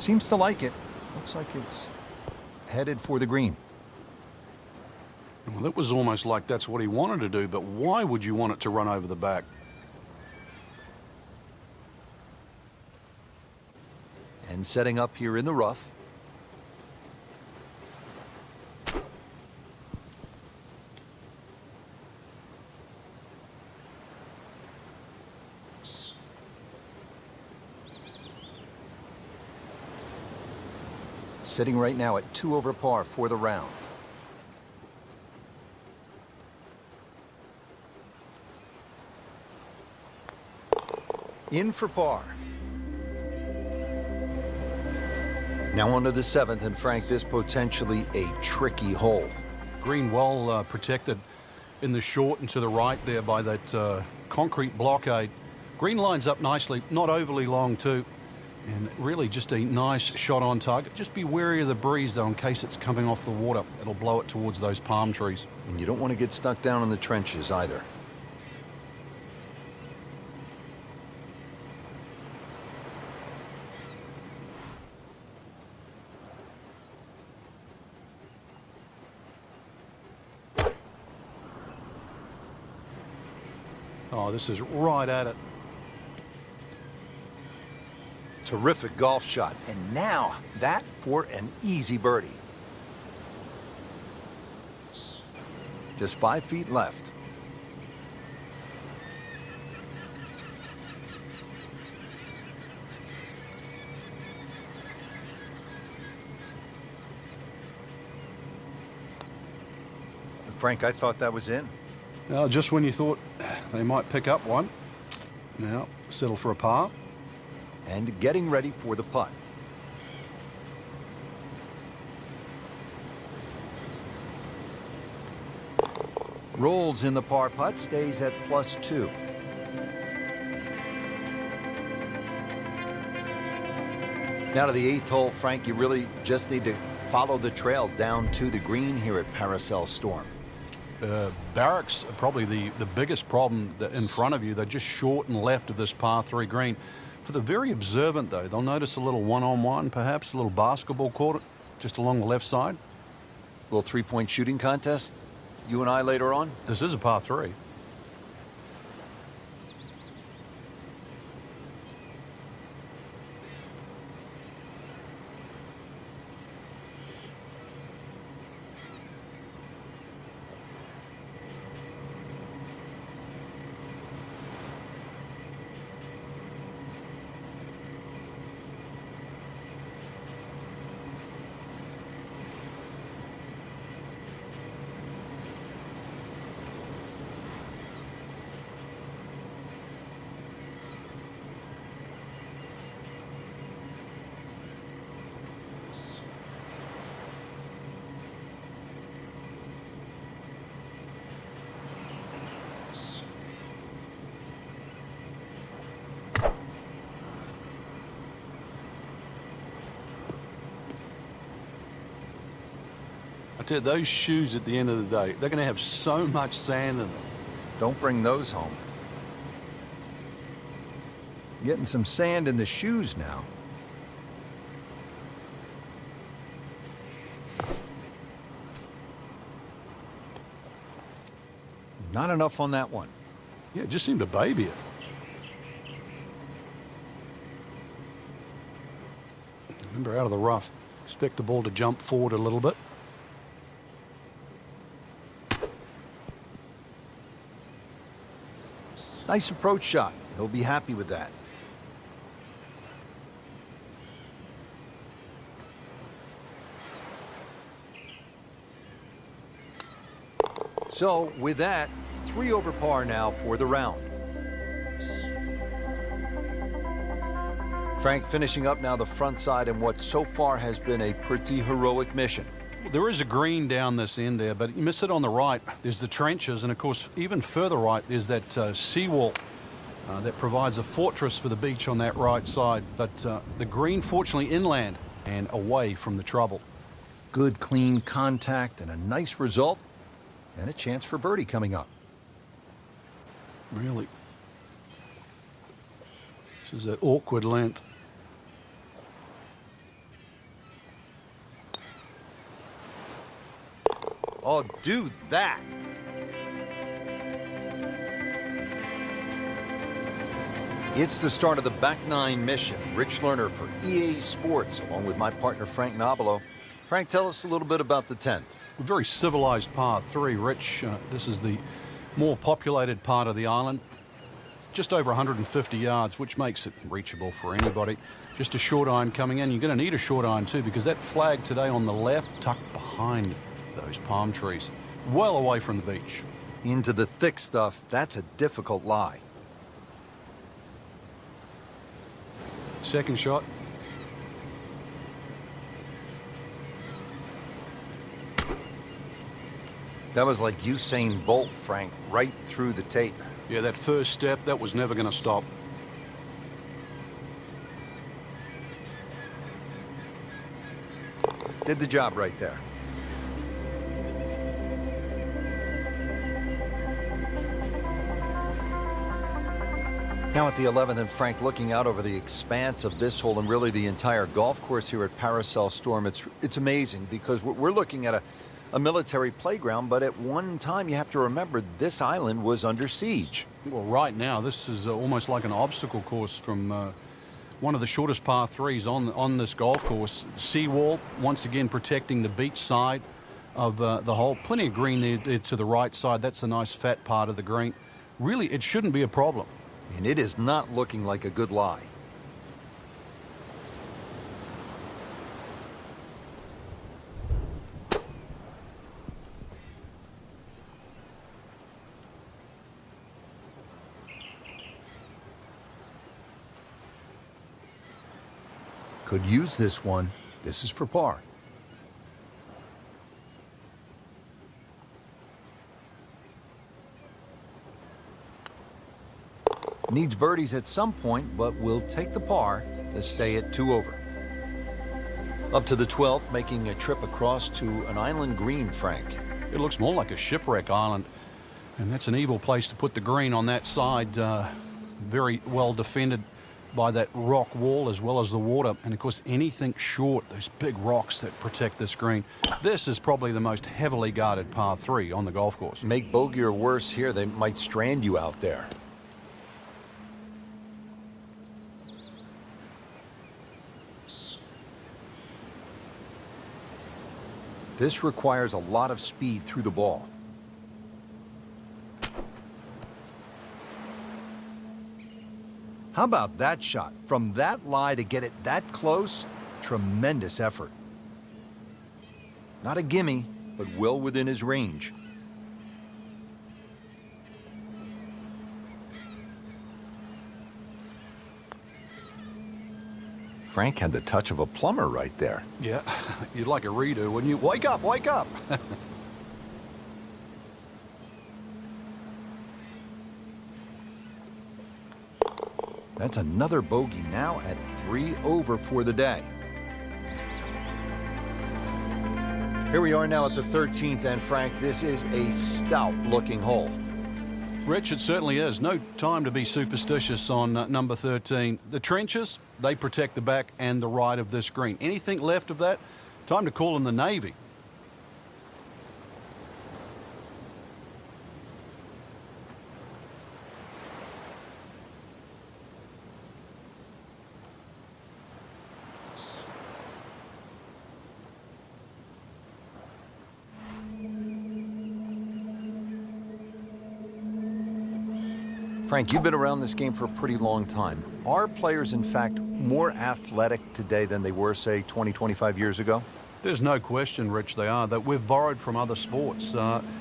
Seems to like it. Looks like it's headed for the green. Well, it was almost like that's what he wanted to do, but why would you want it to run over the back? And setting up here in the rough. Sitting right now at 2 over par for the round. In for par. Now on to the 7th, and Frank, this potentially a tricky hole. Green well protected in the short and to the right there by that concrete blockade. Green lines up nicely, not overly long too. And really just a nice shot on target. Just be wary of the breeze, though, in case it's coming off the water. It'll blow it towards those palm trees. And you don't want to get stuck down in the trenches either. Oh, this is right at it. Terrific golf shot. And now that for an easy birdie. Just 5 feet left. Frank, I thought that was in. Just when you thought they might pick up one. Now, settle for a par. And getting ready for the putt. Rolls in the par putt, stays at +2. Now to the 8th hole, Frank, you really just need to follow the trail down to the green here at Paracel Storm. Barracks are probably the biggest problem that in front of you. They're just short and left of this par 3 green. For the very observant, though, they'll notice a little one-on-one, perhaps a little basketball court just along the left side. A little 3-point shooting contest, you and I later on. This is a par 3. I tell you, those shoes at the end of the day, they're going to have so much sand in them. Don't bring those home. Getting some sand in the shoes now. Not enough on that one. Yeah, it just seemed to baby it. Remember, out of the rough, expect the ball to jump forward a little bit. Nice approach shot. He'll be happy with that. So with that, 3 over par now for the round. Frank, finishing up now the front side in what so far has been a pretty heroic mission. There is a green down this end there, but you miss it on the right. There's the trenches, and of course, even further right, there's that seawall that provides a fortress for the beach on that right side. But the green, fortunately, inland and away from the trouble. Good, clean contact and a nice result, and a chance for birdie coming up. Really. This is that awkward length. Oh, do that. It's the start of the back nine mission. Rich Lerner for EA Sports, along with my partner Frank Nobilo. Frank, tell us a little bit about the 10th. A very civilized par 3, Rich. This is the more populated part of the island. Just over 150 yards, which makes it reachable for anybody. Just a short iron coming in. You're going to need a short iron too, because that flag today on the left, tucked behind those palm trees, well away from the beach. Into the thick stuff, that's a difficult lie. Second shot. That was like Usain Bolt, Frank, right through the tape. Yeah, that first step, that was never going to stop. Did the job right there. Now at the 11th, and Frank, looking out over the expanse of this hole and really the entire golf course here at Paracel Storm, it's amazing because we're looking at a military playground, but at one time you have to remember this island was under siege. Well, right now this is almost like an obstacle course from one of the shortest par 3s on this golf course. Seawall once again protecting the beach side of the hole. Plenty of green there to the right side. That's a nice fat part of the green. Really, it shouldn't be a problem. And it is not looking like a good lie. Could use this one. This is for par. Needs birdies at some point, but will take the par to stay at 2 over. Up to the 12th, making a trip across to an island green, Frank. It looks more like a shipwreck island, and that's an evil place to put the green on that side. Very well defended by that rock wall as well as the water, and of course anything short, those big rocks that protect this green. This is probably the most heavily guarded par 3 on the golf course. Make bogey or worse here, they might strand you out there. This requires a lot of speed through the ball. How about that shot? From that lie to get it that close, tremendous effort. Not a gimme, but well within his range. Frank had the touch of a plumber right there. Yeah, you'd like a redo, wouldn't you? Wake up, wake up! That's another bogey now at 3 over for the day. Here we are now at the 13th, and Frank, this is a stout-looking hole. Rich, it certainly is. No time to be superstitious on number 13. The trenches, they protect the back and the right of this green. Anything left of that, time to call in the Navy. Frank, you've been around this game for a pretty long time. Are players, in fact, more athletic today than they were, say, 20, 25 years ago? There's no question, Rich, they are. That we've borrowed from other sports.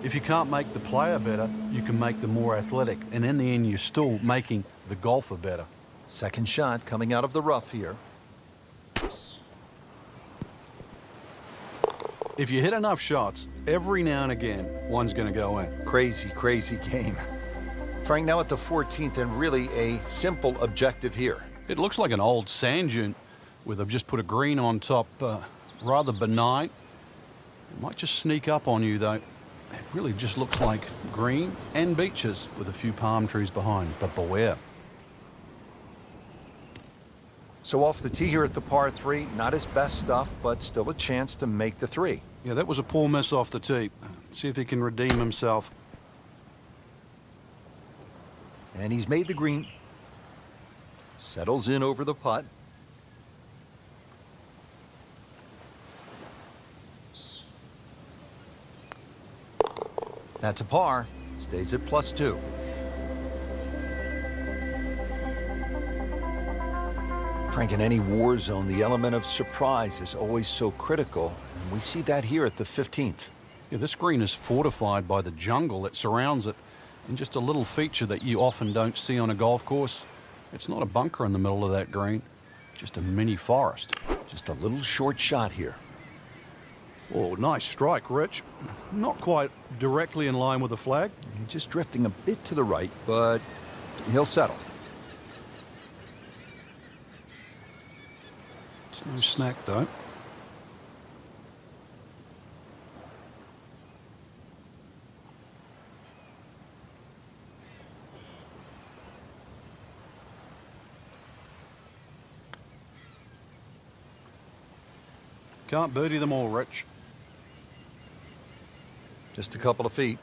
If you can't make the player better, you can make them more athletic. And in the end, you're still making the golfer better. Second shot coming out of the rough here. If you hit enough shots, every now and again, one's going to go in. Crazy, crazy game. Frank, now at the 14th, and really a simple objective here. It looks like an old sand dune where they've just put a green on top. Rather benign. It might just sneak up on you, though. It really just looks like green and beaches with a few palm trees behind, but beware. So off the tee here at the par 3, not his best stuff, but still a chance to make the 3. Yeah, that was a poor miss off the tee. See if he can redeem himself. And he's made the green. Settles in over the putt. That's a par. Stays at +2. Frank, in any war zone, the element of surprise is always so critical, and we see that here at the 15th. Yeah, this green is fortified by the jungle that surrounds it, and just a little feature that you often don't see on a golf course. It's not a bunker in the middle of that green, just a mini forest. Just a little short shot here. Oh, nice strike, Rich. Not quite directly in line with the flag. Just drifting a bit to the right, but he'll settle. It's no snack, though. Can't birdie them all, Rich. Just a couple of feet.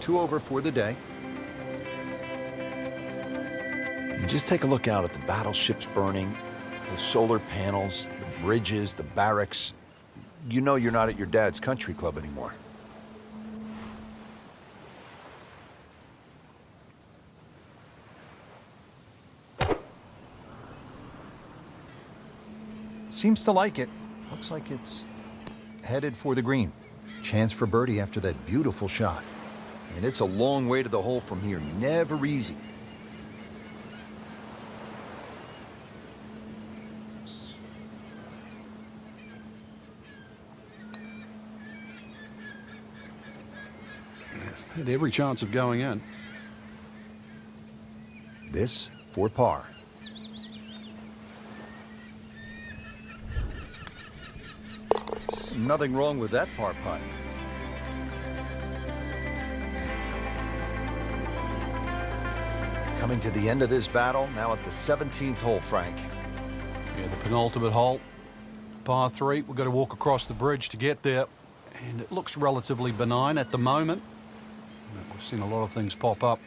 2 over for the day. You just take a look out at the battleships burning, the solar panels, the bridges, the barracks. You know you're not at your dad's country club anymore. Seems to like it. Looks like it's headed for the green. Chance for birdie after that beautiful shot. And it's a long way to the hole from here. Never easy. Had every chance of going in. This for par. Nothing wrong with that par putt. Coming to the end of this battle, now at the 17th hole, Frank. Yeah, the penultimate hole. Par 3. We've got to walk across the bridge to get there. And it looks relatively benign at the moment. We've seen a lot of things pop up.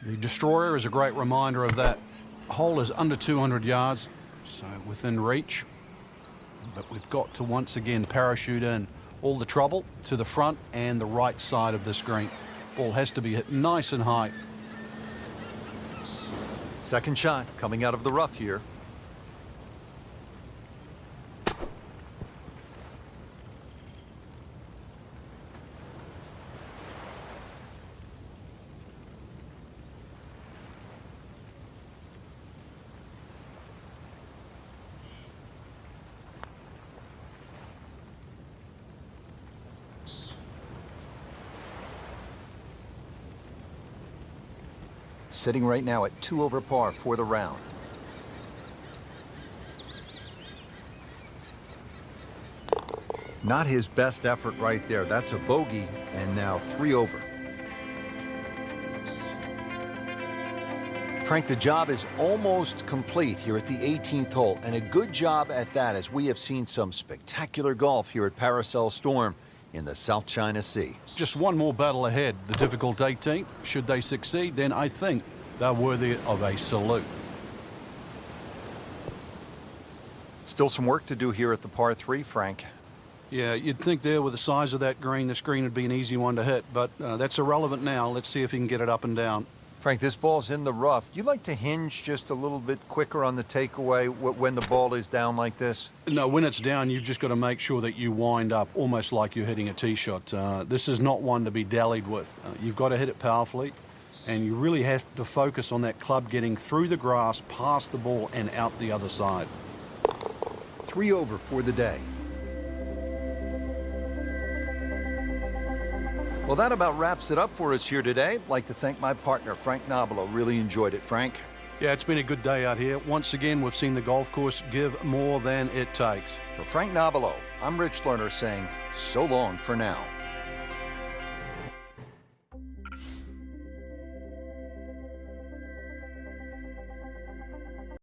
The Destroyer is a great reminder of that. Hole is under 200 yards, so within reach. But we've got to once again parachute in all the trouble to the front and the right side of this green. Ball has to be hit nice and high. Second shot coming out of the rough here. Sitting right now at 2 over par for the round. Not his best effort right there. That's a bogey, and now 3 over. Frank, the job is almost complete here at the 18th hole, and a good job at that, as we have seen some spectacular golf here at Paracel Storm in the South China Sea. Just one more battle ahead. The difficult 18th. Should they succeed, then I think they're worthy of a salute. Still some work to do here at the par 3, Frank. Yeah, you'd think there with the size of that green, this green would be an easy one to hit, but that's irrelevant now. Let's see if he can get it up and down. Frank, this ball's in the rough. You like to hinge just a little bit quicker on the takeaway when the ball is down like this? No, when it's down, you've just got to make sure that you wind up almost like you're hitting a tee shot. This is not one to be dallied with. You've got to hit it powerfully, and you really have to focus on that club getting through the grass, past the ball, and out the other side. 3 over for the day. Well, that about wraps it up for us here today. I'd like to thank my partner, Frank Nobilo. Really enjoyed it, Frank. Yeah, it's been a good day out here. Once again, we've seen the golf course give more than it takes. For Frank Nobilo, I'm Rich Lerner saying so long for now.